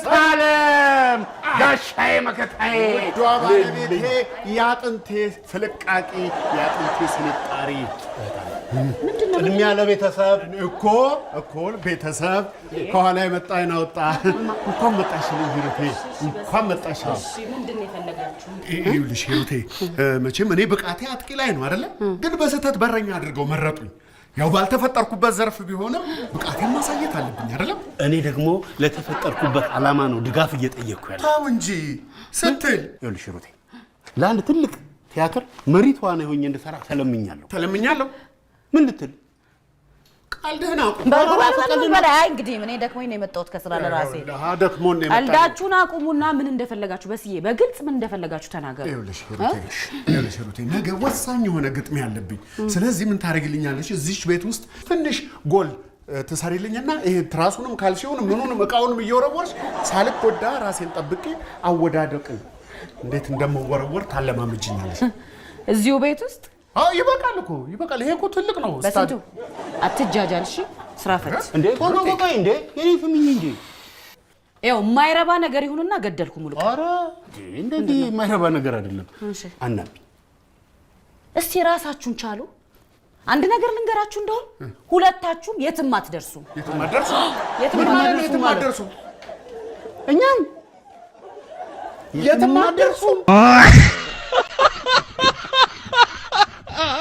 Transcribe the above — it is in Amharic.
ሳለም ጋሻዬ መከታዬ ዷባለቤቴ ያጥንቴ ፍልቃቂ ያጥንቴ ስንጣሪ ቅድሚያ ለቤተሰብ እኮ ቤተሰብ ከኋላ የመጣ አይናውጣ እንኳን መጣሽ ልጅ እንኳን መጣሽ። እሺ ምንድነው የፈለጋችሁ? ይኸውልሽ ሂሩቴ መቼም እኔ ብቃቴ አጥቂ ላይ ነው አይደለ? ግን በስህተት በረኛ አድርገው መረጡኝ። ያው ባልተፈጠርኩበት ዘርፍ ቢሆንም ብቃቴን ማሳየት አለብኝ አይደለም? እኔ ደግሞ ለተፈጠርኩበት ዓላማ ነው ድጋፍ እየጠየቅኩ ያለው። ታው እንጂ ስትል ይኸውልሽ ሂሩቴ ለአንድ ትልቅ ቲያትር መሪ ተዋናይ ሆኜ እንድሰራ ተለምኛለሁ። ምን ልትል ቀልድህን በላይ እንግዲህ እኔ ደክሞኝ ነው የመጣሁት ከስራ ለራሴ። ደክሞኝ ነው የመጣሁት። ቀልዳችሁን አቁሙና ምን እንደፈለጋችሁ በስዬ በግልጽ ምን እንደፈለጋችሁ ተናገሩ። ይኸውልሽ ሂሩቴ ነገ ወሳኝ የሆነ ግጥም ያለብኝ። ስለዚህ ምን ታደርግልኛለሽ? እዚች ቤት ውስጥ ትንሽ ጎል ትሰሪልኝና ይሄ ትራሱንም ካልሲውንም ምኑንም እቃውንም እየወረወርሽ ሳልጎዳ ራሴን ጠብቄ አወዳደቅን እንዴት እንደምወረወር ታለማምጅኛለሽ። እዚሁ ቤት ውስጥ ይበቃል እኮ ይበቃል። ይሄ እኮ ትልቅ ነው። በስንቱ አትጃጃል። እሺ ስራ ፈት እንዴ ቆይ እንዴ የኔ ፍምኝ እንዴ ይኸው የማይረባ ነገር ይሁንና ገደልኩ ሙሉ። ኧረ እንደዚህ የማይረባ ነገር አይደለም። አናቢ እስቲ ራሳችሁን ቻሉ። አንድ ነገር ልንገራችሁ እንደሆነ ሁለታችሁም የትም አትደርሱም። የትም አትደርሱ። እኛም የትም አትደርሱም።